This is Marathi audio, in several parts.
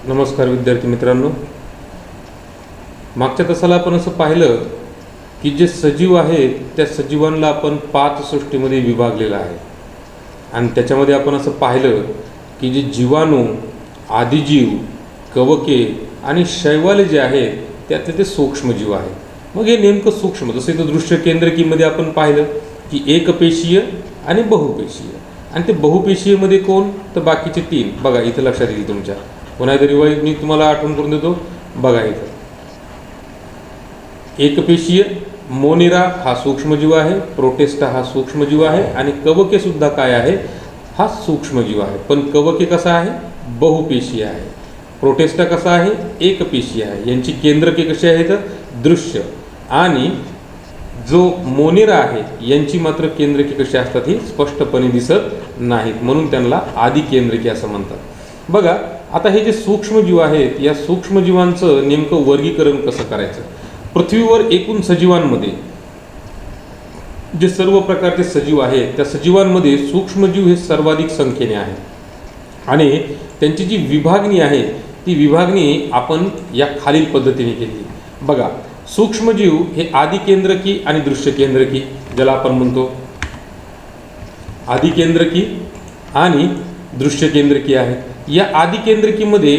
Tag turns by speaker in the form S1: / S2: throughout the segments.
S1: नमस्कार विद्यार्थी मित्रांनो, मागच्या तासाला आपण असं पाहिलं की जे सजीव आहेत त्या सजीवांना आपण 5 सृष्टीमध्ये विभागलेलं आहे आणि त्याच्यामध्ये आपण असं पाहिलं की जे जीवाणू, आदिजीव, कवके आणि शैवाले जे आहेत त्यातले ते सूक्ष्मजीव आहेत। मग हे नेमकं सूक्ष्म, जसं इथं दृश्य केंद्रकीमध्ये आपण पाहिलं की एकपेशीय आणि बहुपेशीय, आणि ते बहुपेशीयमध्ये कोण, तर बाकीचे 3 बघा इथं लक्षात येईल तुमच्या। पुन्हा एकदा रिवाइज मी तुम्हाला आठवण करून देतो, बघा इथं एकपेशीय मोनेरा हा सूक्ष्मजीव आहे, प्रोटेस्टा हा सूक्ष्मजीव आहे आणि कवके सुद्धा काय आहे, हा सूक्ष्मजीव आहे। पण कवके कसा आहे, बहुपेशीय आहे। प्रोटेस्टा कसा आहे, एकपेशीय आहे। यांची केंद्रके कशी आहेत, दृश्य, आणि जो मोनेरा आहे यांची मात्र केंद्रके कशी असतात, ही स्पष्टपणे दिसत नाहीत, म्हणून त्यांना आदी केंद्रके असं म्हणतात। बघा आता हे जे सूक्ष्मजीव आहेत या सूक्ष्मजीवांचं नेमकं वर्गीकरण कसं करायचं। पृथ्वीवर एकूण सजीवांमध्ये जे सर्व प्रकारचे सजीव आहेत त्या सजीवांमध्ये सूक्ष्मजीव हे सर्वाधिक संख्येने आहेत आणि त्यांची जी विभागणी आहे ती विभागणी आपण या खालील पद्धतीने केली। बघा सूक्ष्मजीव हे आदी केंद्रकी आणि दृश्य केंद्रकी, ज्याला आपण म्हणतो आदी केंद्रकी आणि दृश्य केंद्रकी आहे। या आदी केंद्रकीमध्ये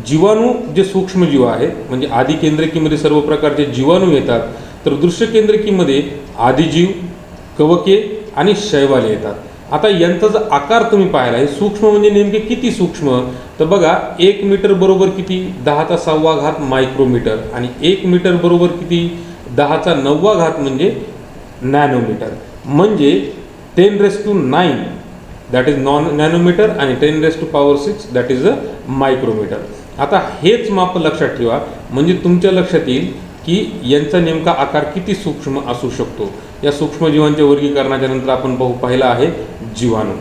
S1: जीवाणू जे सूक्ष्मजीव आहेत, म्हणजे आदी केंद्रकीमध्ये सर्व प्रकारचे जीवाणू येतात, तर दृश्य केंद्रकीमध्ये आदिजीव, कवके आणि शैवाले येतात। आता यांचा जर आकार तुम्ही पाहिला, हे सूक्ष्म म्हणजे नेमके किती सूक्ष्म, तर बघा 1 मीटर बरोबर किती, 10⁻⁴ मायक्रोमीटर, आणि 1 मीटर बरोबर किती, 10⁹ म्हणजे नॅनोमीटर, म्हणजे 10⁹ दॅट इज नॅनोमीटर आणि 10⁻⁶ दॅट इज अ मायक्रोमीटर। आता हेच माप लक्षात ठेवा, म्हणजे तुमच्या लक्षात येईल की यांचा नेमका आकार किती सूक्ष्म असू शकतो। या सूक्ष्मजीवांच्या वर्गीकरणाच्या नंतर आपण पाहिला आहे जीवाणू।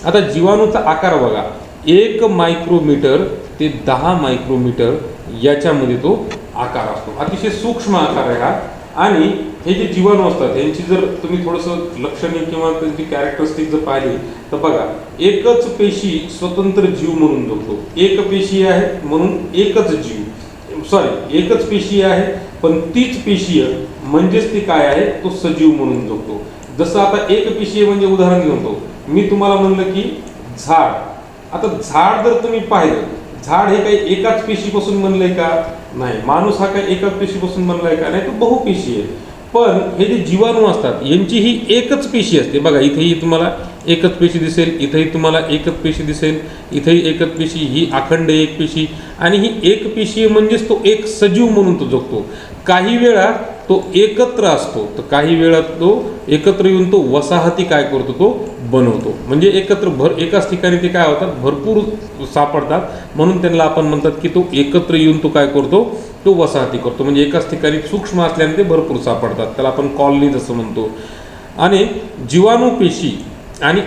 S1: आता जीवाणूचा आकार बघा, 1 मायक्रोमीटर ते 10 मायक्रोमीटर याच्यामध्ये तो आकार असतो, अतिशय सूक्ष्म आकार आहे हा। आणि हे जे जीवाणू असतात यांची जर तुम्ही थोडंसं लक्षणीय किंवा त्यांची कॅरेक्टरिस्टिक जर पाहिली तर बघा, एकच पेशी स्वतंत्र जीव म्हणून जगतो। एक पेशी आहे म्हणून एकच जीव, सॉरी एकच पेशी आहे पण तीच पेशीय म्हणजेच ती काय आहे, तो सजीव म्हणून जगतो। जसं आता एक पेशीय म्हणजे उदाहरण घेतो मी, तुम्हाला म्हणलं की झाड, आता झाड जर तुम्ही पाहिलं, झाड हे काही एकाच पेशीपासून बनलंय का, नाही। माणूस हा काही एकाच पेशीपासून बनलाय का, नाही, तो बहुपेशी आहे। पण हे जे जीवाणू असतात यांची ही एकच पेशी असते। बघा इथेही तुम्हाला एकच पेशी दिसेल, इथेही तुम्हाला एकच पेशी दिसेल, इथेही एकच पेशी, ही अखंड एक पेशी, आणि ही एक पेशी म्हणजेच तो एक सजीव म्हणून तो जगतो। काही वेळा तो एकत्र असतो, तर काही वेळा तो एकत्र येऊन तो वसाहती काय करतो, तो बनवतो, म्हणजे एकत्र एकाच ठिकाणी ते काय होतात, भरपूर सापडतात, म्हणून त्यांना आपण म्हणतात की तो एकत्र येऊन तो काय करतो, तो वसाहती करतो, म्हणजे एकाच ठिकाणी सूक्ष्म असल्याने ते भरपूर सापडतात, त्याला आपण कॉलनी जसं म्हणतो। आणि जीवाणू पेशी आणि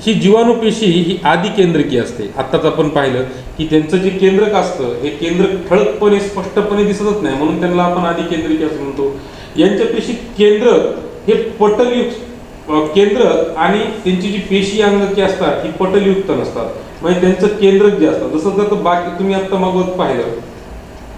S1: ही जीवाणू पेशी ही आदी केंद्रकी असते। आत्ताच आपण पाहिलं की त्यांचं जे केंद्रक असतं हे केंद्रक ठळकपणे स्पष्टपणे दिसतच नाही, म्हणून त्यांना आपण आदी केंद्रकी असं म्हणतो। यांच्या पेशी केंद्रक हे पटलयुक्त केंद्रक आणि त्यांची जी पेशी अंगके असतात ही पटलयुक्त नसतात, म्हणजे त्यांचं केंद्रक जे असतं, जसं जर बाकी तुम्ही आत्ता मागवत पाहिलं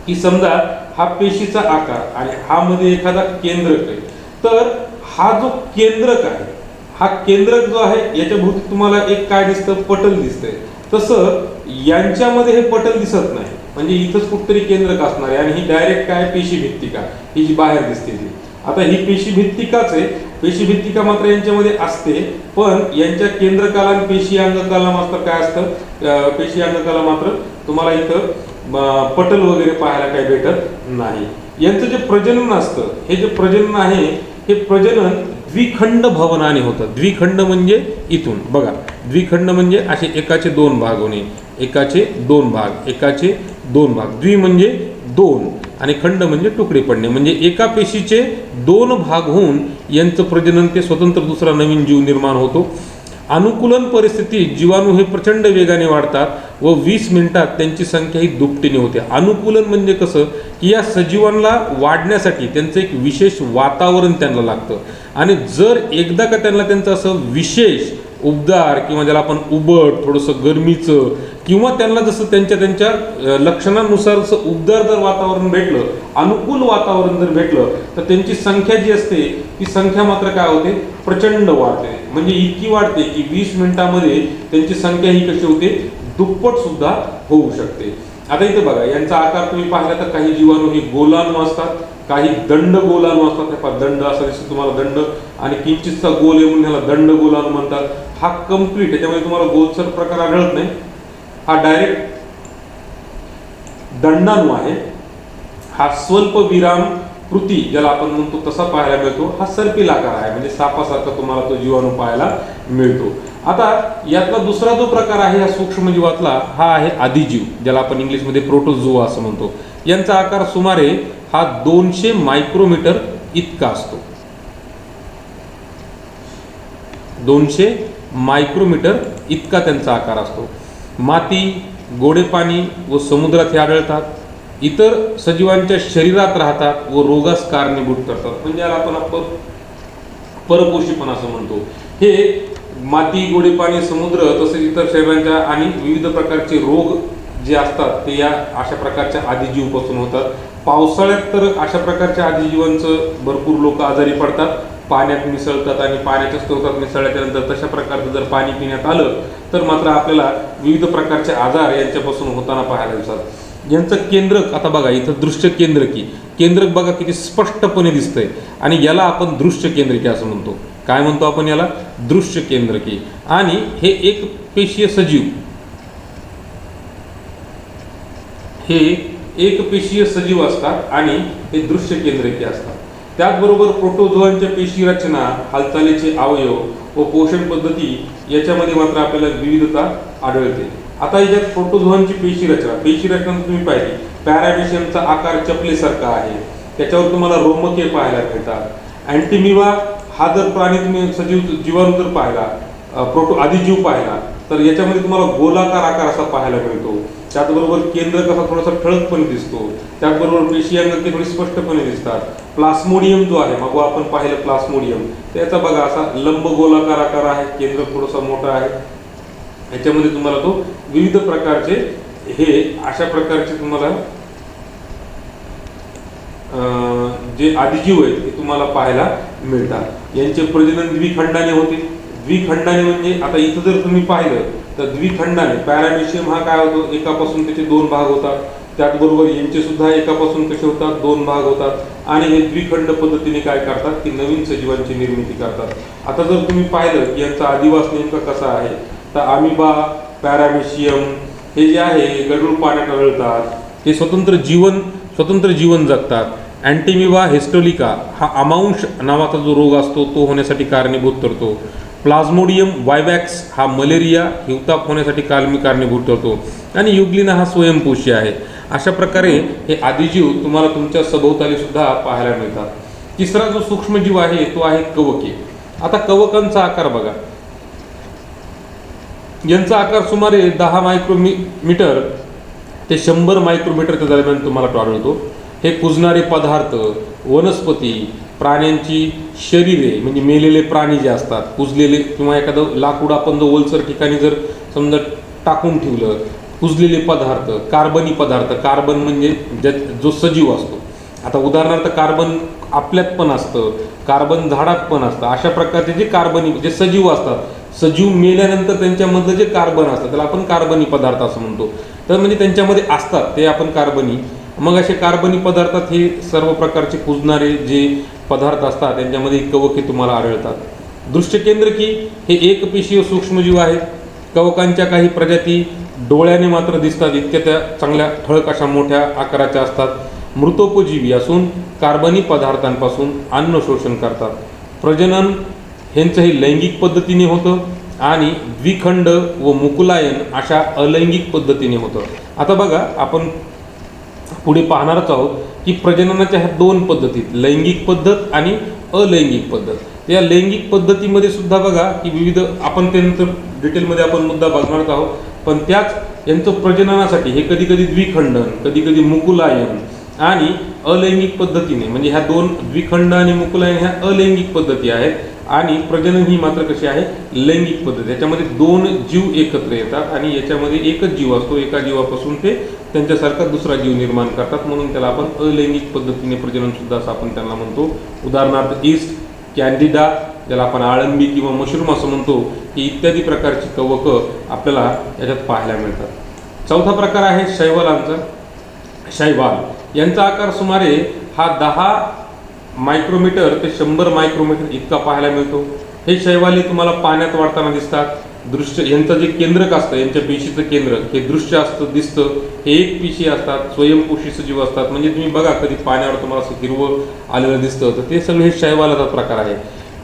S1: की समजा हा पेशीचा आकार आणि हा मध्ये एखादा केंद्रक आहे, तर हा जो केंद्रक आहे, हा केंद्रक जो आहे याच्या भोवती तुम्हाला एक काय दिसतं, पटल दिसतंय। तसं यांच्यामध्ये हे पटल दिसत नाही, म्हणजे इथंच कुठतरी केंद्रक असणार आहे, आणि ही डायरेक्ट काय पेशी भित्तिका ही जी बाहेर दिसते ती। आता ही पेशी भित्तिकाच आहे, पेशी भित्तिका मात्र यांच्यामध्ये असते, पण यांच्या केंद्रकाला आणि पेशी अंगकाला मात्र काय असतं, पेशी अंगकाला मात्र तुम्हाला इथं पटल वगैरे पाहायला काही भेटत नाही। यांचं जे प्रजनन असतं, हे जे प्रजनन आहे हे प्रजनन द्विखंड भवनाने होतं। द्विखंड म्हणजे इथून बघा, द्विखंड म्हणजे असे एकाचे 2 भाग होणे, एकाचे 2 भाग, एकाचे 2 भाग, द्वि म्हणजे 2 आणि खंड म्हणजे तुकडे पडणे, म्हणजे एका पेशीचे 2 भाग होऊन यांचं प्रजनन ते स्वतंत्र दुसरा नवीन जीव निर्माण होतो। अनुकूलन परिस्थितीत जीवाणू हे प्रचंड वेगाने वाढतात व 20 मिनिटात त्यांची संख्या ही दुपटीने होते। अनुकूलन म्हणजे कसं की या सजीवांना वाढण्यासाठी त्यांचं एक विशेष वातावरण त्यांना लागतं, आणि जर एकदा का त्यांना त्यांचं असं विशेष उबदार किंवा ज्याला आपण उबट थोडंसं गरमीचं किंवा त्यांना जसं त्यांच्या लक्षणानुसार जसं उबदार वातावरण भेटलं, अनुकूल वातावरण जर भेटलं, तर त्यांची संख्या जी असते ती संख्या मात्र काय होते, प्रचंड वाढते. म्हणजे इतकी वाढते की 20 मिनिटांमध्ये त्यांची संख्या ही कशी होते, दुप्पट सुद्धा होऊ शकते. आता इथे बघा, यांचा आकार तुम्ही पाहिला तर काही जीवाणू हे गोलाणू असतात, काही दंड गोलाणू असतात. दंड असा दिसतो तुम्हाला, दंड, आणि किंचितचा गोल आहे म्हणून ह्याला दंड गोलाणू म्हणतात. हा कम्प्लीट, त्याच्यामध्ये तुम्हाला गोलसर प्रकार आढळत नाही. हा डायरेक्ट दंडाणू आहे. हा स्वल्प विराम कृती ज्याला आपण म्हणतो तसा पाहायला मिळतो. हा सर्पिल आकार आहे, म्हणजे सापासारखा तुम्हाला तो जीवाणू पाहायला मिळतो. आता यातला दुसरा जो प्रकार आहे या सूक्ष्मजीवातला, हा आहे आदिजीव, ज्याला आपण इंग्लिशमध्ये प्रोटोझोआ असं म्हणतो. यांचा आकार सुमारे हा 200 मायक्रोमीटर इतका असतो. 200 मायक्रोमीटर इतका त्यांचा आकार असतो. माती, गोडे पाणी व समुद्रात हे आढळतात. इतर सजीवांच्या शरीरात राहतात व रोगास कारणीभूत करतात. म्हणजे याला आपण परपोषीपणा असं म्हणतो. हे माती, गोडे पाणी, समुद्र तसेच इतर शरीरांच्या आणि विविध प्रकारचे रोग जे असतात ते या अशा प्रकारच्या आदिजीवपासून होतात. पावसाळ्यात तर अशा प्रकारच्या आदिजीवांचं भरपूर लोक आजारी पडतात. पाण्यात मिसळतात आणि पाण्याच्या स्रोतात मिसळल्यानंतर तशा प्रकारचं जर पाणी पिण्यात आलं तर मात्र आपल्याला विविध प्रकारचे आजार यांच्यापासून होताना पाहायला दिसतात. यांचं केंद्रक, आता बघा इथं दृश्य केंद्रकी, केंद्रक बघा किती स्पष्टपणे दिसतंय, आणि याला आपण दृश्य केंद्रकी असं म्हणतो. काय म्हणतो आपण याला, दृश्य केंद्रकी. आणि हे एक पेशीय सजीव, हे एक पेशीय सजीव असतात आणि हे दृश्य केंद्रकी असतात. त्याचबरोबर प्रोटोझोआंच्या पेशी रचना, हालचालीचे अवयव व पोषण पद्धती याच्यामध्ये मात्र आपल्याला विविधता आढळते. आता याच्यात प्रोटोझोआंची पेशी रचना तुम्ही पाहिली, पॅरामेशियमचा आकार चपलेसारखा आहे. त्याच्यावर तुम्हाला रोमके पाहायला मिळतात. अँटीमिवा हा जर प्राणी तुम्ही सजीव जीवाणू जर पाहिला, आदिजीव पाहिला, तर याच्यामध्ये तुम्हाला गोलाकार आकार असा पाहायला मिळतो. त्याचबरोबर केंद्रक असा थोडासा ठळकपणे दिसतो. त्याचबरोबर पेशी अंगके थोडी स्पष्टपणे दिसतात. प्लास्मोडियम जो आहे, मग आपण पाहिलं प्लास्मोडियम, त्याचा बघा असा लंब गोलाकार आकार आहे, केंद्रक थोडासा मोठा आहे. याच्यामध्ये तुम्हाला तो विविध प्रकारचे हे अशा प्रकारचे तुम्हाला जे आदिजीव आहेत ते तुम्हाला पाहायला मिळतात. यांचे प्रजनन द्विखंडाने होते. द्विखंडाने म्हणजे आता इथं जर तुम्ही पाहिलं तर द्विखंडाने पॅरामेशियम हा काय होतो, एकापासून त्याचे 2 भाग होतात. त्याचबरोबर यांचे सुद्धा एकापासून कसे होतात, 2 भाग होतात. आणि हे द्विखंड पद्धतीने काय करतात की नवीन सजीवांची निर्मिती करतात. आता जर तुम्ही पाहिलं की यांचा आदिवास नेमका कसा आहे, तर अमिबा, पॅरामेशियम हे जे आहे गढूळ पाण्यात आढळतात. ते स्वतंत्र जीवन जगतात. अँटीमिबा हिस्टोलिका हा अमांश नावाचा जो रोग असतो तो होण्यासाठी कारणीभूत ठरतो. प्लाझ्मोडियम वायवॅक्स हा मलेरिया, हिवताप होण्यासाठी कारणीभूत ठरतो. आणि युग्लिना हा स्वयंपोषी आहे. अशा प्रकारे हे आदिजीव तुम्हाला तुमच्या सभोवताली सुद्धा पाहायला मिळतात. तिसरा जो सूक्ष्मजीव आहे तो आहे कवके. आता कवकांचा आकार बघा, यांचा आकार सुमारे 10 मायक्रोमीटर ते 100 मायक्रोमीटरच्या दरम्यान तुम्हाला आढळतो. हे कुजणारे पदार्थ, वनस्पती, प्राण्यांची शरीरे म्हणजे मेलेले प्राणी जे असतात, कुजलेले किंवा एखादं लाकूड आपण जो ओलसर ठिकाणी जर समजा टाकून ठेवलं, कुजलेले पदार्थ, कार्बनी पदार्थ, कार्बन म्हणजे जो सजीव असतो. आता उदाहरणार्थ कार्बन आपल्यात पण असतं, कार्बन झाडात पण असतं. अशा प्रकारचे जे कार्बनी जे सजीव असतात, सजीव मेल्यानंतर त्यांच्यामधलं जे कार्बन असतं त्याला आपण कार्बनी पदार्थ असं म्हणतो. तर म्हणजे त्यांच्यामध्ये असतात ते आपण कार्बनी. मग असे कार्बनी पदार्थात हे सर्व प्रकारचे कुजणारे जे पदार्थ असतात त्यांच्यामध्ये कवके तुम्हाला आढळतात. दृश्यकेंद्रकी हे एकपेशीय सूक्ष्मजीव आहेत. कवकांच्या काही प्रजाती डोळ्याने मात्र दिसतात, इतक्या त्या चांगल्या ठळक अशा मोठ्या आकाराच्या असतात. मृतोपजीवी असून कार्बनी पदार्थांपासून अन्न शोषण करतात. प्रजनन ह्यांचं हे लैंगिक पद्धतीने होतं आणि द्विखंड व मुकुलायन अशा अलैंगिक पद्धतीने होतं. आता बघा आपण पुढे पाहणारच आहोत की प्रजननाच्या ह्या 2 पद्धतीत, लैंगिक पद्धत आणि अलैंगिक पद्धत. या लैंगिक पद्धतीमध्ये सुद्धा बघा की विविध, आपण त्यानंतर डिटेलमध्ये आपण मुद्दा बघणार आहोत. पण त्याच यांचं प्रजननासाठी हे कधी कधी द्विखंडन, कधी कधी मुकुलायन आणि अलैंगिक पद्धतीने, म्हणजे ह्या 2 द्विखंड आणि मुकुलायन ह्या अलैंगिक पद्धती आहेत. आणि प्रजनन ही मात्र कशी आहे, लैंगिक पद्धत. याच्यामध्ये दोन जीव एकत्र येतात आणि याच्यामध्ये एकच जीव असतो, एका जीवापासून ते त्यांच्यासारखा दुसरा जीव निर्माण करतात, म्हणून त्याला आपण अलैंगिक पद्धतीने प्रजनन सुद्धा असं आपण त्यांना म्हणतो. उदाहरणार्थ ईस्ट, कॅन्डिडा, ज्याला आपण आळंबी किंवा मशरूम असं म्हणतो, ही इत्यादी प्रकारची कवकं आपल्याला याच्यात पाहायला मिळतात. चौथा प्रकार आहे शैवालांचा. शैवाल यांचा आकार सुमारे हा 10 मायक्रोमीटर ते 100 मायक्रोमीटर इतका पाहायला मिळतो. हे शैवाल तुम्हाला पाण्यात वाढताना दिसतात. दृश्य यांचं जे केंद्रक असतं, यांच्या पेशीचं केंद्रक हे दृश्य असतं, दिसतं. हे एक पेशी असतात, स्वयंपोषी सजीव असतात. म्हणजे तुम्ही बघा कधी पाण्यावर तुम्हाला असं हिरवं आलेलं दिसतं, तर ते सगळे हे शैवालाचा प्रकार आहे.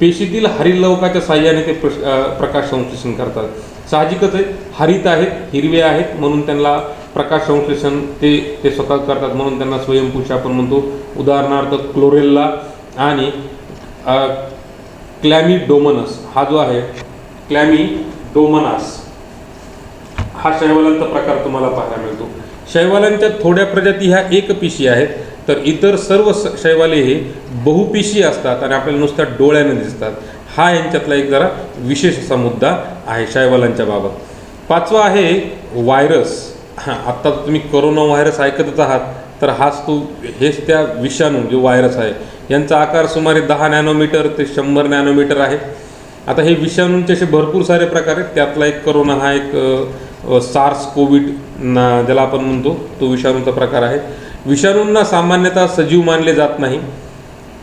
S1: पेशीतील हरितलवकाच्या साह्याने ते प्रकाश संश्लेषण करतात. साहजिकच आहे, हरित आहेत, हिरवे आहेत, म्हणून त्यांना प्रकाश संश्लेषण ते स्वतः करतात, म्हणून त्यांना स्वयंपोषी आपण म्हणतो. उदाहरणार्थ क्लोरेल्ला आणि क्लॅमिडोमोनास हा जो आहे, क्लॅमिडोमोनास हा शैवालांचा प्रकार तुम्हाला पाहायला मिळतो. शैवालांच्या थोड्या प्रजाती ह्या एकपेशी आहेत, तर इतर सर्व शैवाले हे बहुपेशी असतात आणि आपल्याला नुसत्या डोळ्याने दिसतात. हा यांच्यातला एक जरा विशेष असा मुद्दा आहे शैवालांच्या बाबत. पाचवा आहे व्हायरस. आत्ता तुम्ही कोरोना व्हायरस ऐकतच आहात, तर हेच त्या विषाणू जो व्हायरस आहे, यांचा आकार सुमारे 10 नॅनोमीटर ते 100 नॅनोमीटर आहे. आता हे विषाणूंचे असे भरपूर सारे प्रकार आहेत. त्यातला एक कोरोना हा एक सार्स कोविड ज्याला आपण म्हणतो, तो विषाणूचा प्रकार आहे. विषाणूंना सामान्यतः सजीव मानले जात नाही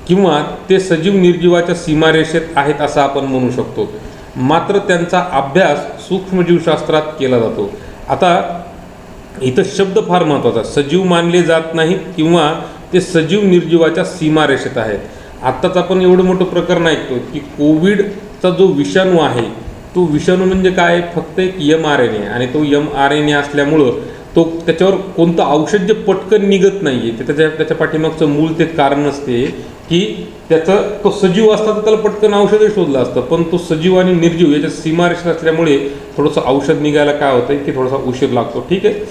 S1: किंवा ते सजीव निर्जीवाच्या सीमारेषेत आहेत असं आपण म्हणू शकतो. मात्र त्यांचा अभ्यास सूक्ष्मजीवशास्त्रात केला जातो. आता इथं शब्द फार महत्त्वाचा, सजीव मानले जात नाहीत किंवा ते सजीव निर्जीवाच्या सीमारेषेत आहेत. आत्ताच आपण एवढं मोठं प्रकरण ऐकतो की कोविडचा जो विषाणू आहे, तो विषाणू म्हणजे काय, फक्त एक mRNA, आणि तो mRNA असल्यामुळं त्याच्यावर कोणतं औषध जे पटकन निघत नाही आहे, त्याच्या पाठीमागचं मूळ ते कारण असते की तो सजीव असता तर त्याला पटकन औषधही शोधलं असतं, पण तो सजीव आणि निर्जीव याच्या सीमारेषेत असल्यामुळे थोडंसं औषध निघायला काय होतं की थोडासा उशीर लागतो. ठीक आहे,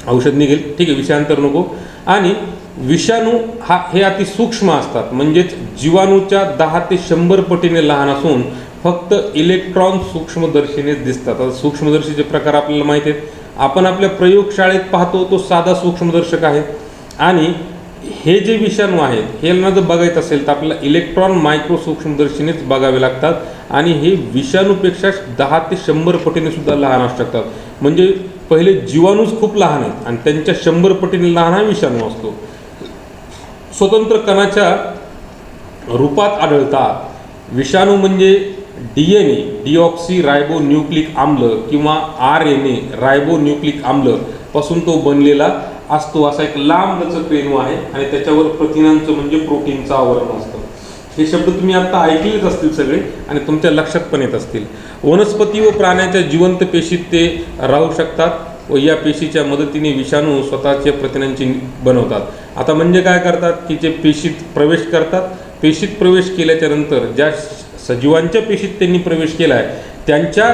S1: औषध निघेल, ठीक आहे, विषयांतर नको. आणि विषाणू हे अतिसूक्ष्म असतात, म्हणजेच जीवाणूच्या 10 ते 100 पटीने लहान असून फक्त इलेक्ट्रॉन सूक्ष्मदर्शीनेच दिसतात. आता सूक्ष्मदर्शीचे प्रकार आपल्याला माहिती आहेत. आपण आपल्या प्रयोगशाळेत पाहतो तो साधा सूक्ष्मदर्शक आहे, आणि हे जे विषाणू आहेत हे जर बघायचं असेल तर आपल्याला इलेक्ट्रॉन मायक्रो सूक्ष्मदर्शीनेच बघावे लागतात, आणि हे विषाणूपेक्षा 10 ते 100 पटीने सुद्धा लहान असू शकतात. म्हणजे पहिले जीवाणूच खूप लहान आहेत आणि त्यांच्या 100 पटीने लहान हा विषाणू असतो. स्वतंत्र कणाच्या रूपात आढळतात. विषाणू म्हणजे DNA डिऑक्सी रायबो न्यूक्लिक आम्ल किंवा RNA रायबो न्यूक्लिक आम्ल पासून तो बनलेला असतो. असा एक लांब लचक रेणू आहे आणि त्याच्यावर प्रथिनांचं म्हणजे प्रोटीनचं आवरण असतं. हे शब्द तुम्ही आता ऐकलेच असतील सगळे आणि तुमच्या लक्षात पण येत असतील. वनस्पती व प्राण्याच्या जिवंत पेशीत ते राहू शकतात व या पेशीच्या मदतीने विषाणू स्वतःच्या प्रथिनांची बनवतात. आता म्हणजे काय करतात की जे पेशीत प्रवेश करतात, पेशीत प्रवेश केल्याच्या नंतर ज्या सजीवांच्या पेशीत त्यांनी प्रवेश केला आहे त्यांच्या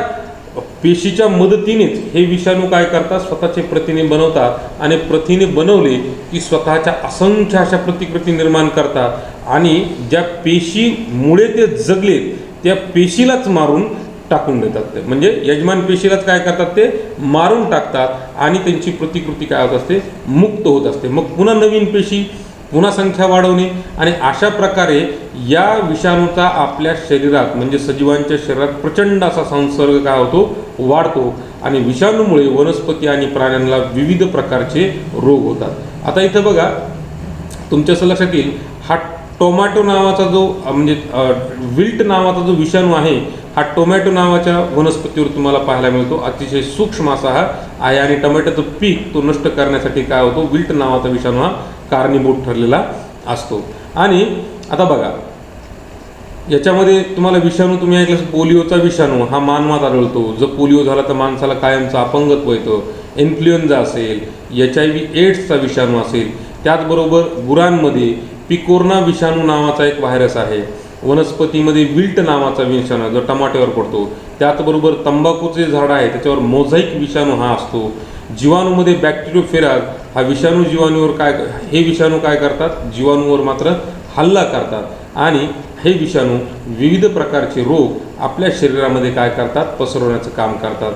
S1: पेशीच्या मदतीनेच हे विषाणू काय करतात, स्वतःचे प्रथिने बनवतात, आणि प्रथिने बनवले की स्वतःच्या असंख्य अशा प्रतिकृती निर्माण करतात आणि ज्या पेशीमुळे ते जगले त्या पेशीलाच मारून टाकून देतात. ते म्हणजे यजमान पेशीलाच काय करतात, ते मारून टाकतात आणि त्यांची प्रतिकृती काय होत असते, मुक्त होत असते. मग पुन्हा नवीन पेशी, पुन्हा संख्या वाढवणे, आणि अशा प्रकारे या विषाणूचा आपल्या शरीरात म्हणजे सजीवांच्या शरीरात प्रचंड असा संसर्ग काय होतो, वाढतो, आणि विषाणूमुळे वनस्पती आणि प्राण्यांना विविध प्रकारचे रोग होतात. आता इथं बघा तुमच्या असं लक्षात येईल, हा टोमॅटो नावाचा जो म्हणजे विल्ट नावाचा जो विषाणू आहे हा टोमॅटो नावाच्या वनस्पतीवर तुम्हाला पाहायला मिळतो. अतिशय सूक्ष्म असा हा आहे आणि टोमॅटोचं पीक तो नष्ट करण्यासाठी काय होतो, विल्ट नावाचा विषाणू हा कारणीभूत ठरलेला असतो. आणि आता बघा याच्यामध्ये तुम्हाला विषाणू तुम्ही ऐकलं, पोलिओचा विषाणू हा मानवात आढळतो. जर पोलिओ झाला तर माणसाला कायमचं अपंगत्व येतं. इन्फ्लुएन्झा असेल, HIV एड्सचा विषाणू असेल, त्याचबरोबर गुरांमध्ये पिकोर्ना विषाणू नावाचा एक व्हायरस आहे. वनस्पतीमध्ये विल्ट नावाचा विषाणू जो टमाट्यावर पडतो. त्याचबरोबर तंबाखूचे झाड आहे त्याच्यावर मोझाईक विषाणू हा असतो. जीवाणूमध्ये बॅक्टेरियोफेराज हा विषाणू जीवाणूवर हे विषाणू काय करतात, जीवाणूवर मात्र हल्ला करतात. आणि हे विषाणू विविध प्रकारचे रोग आपल्या शरीरामध्ये काय करतात, पसरवण्याचं काम करतात.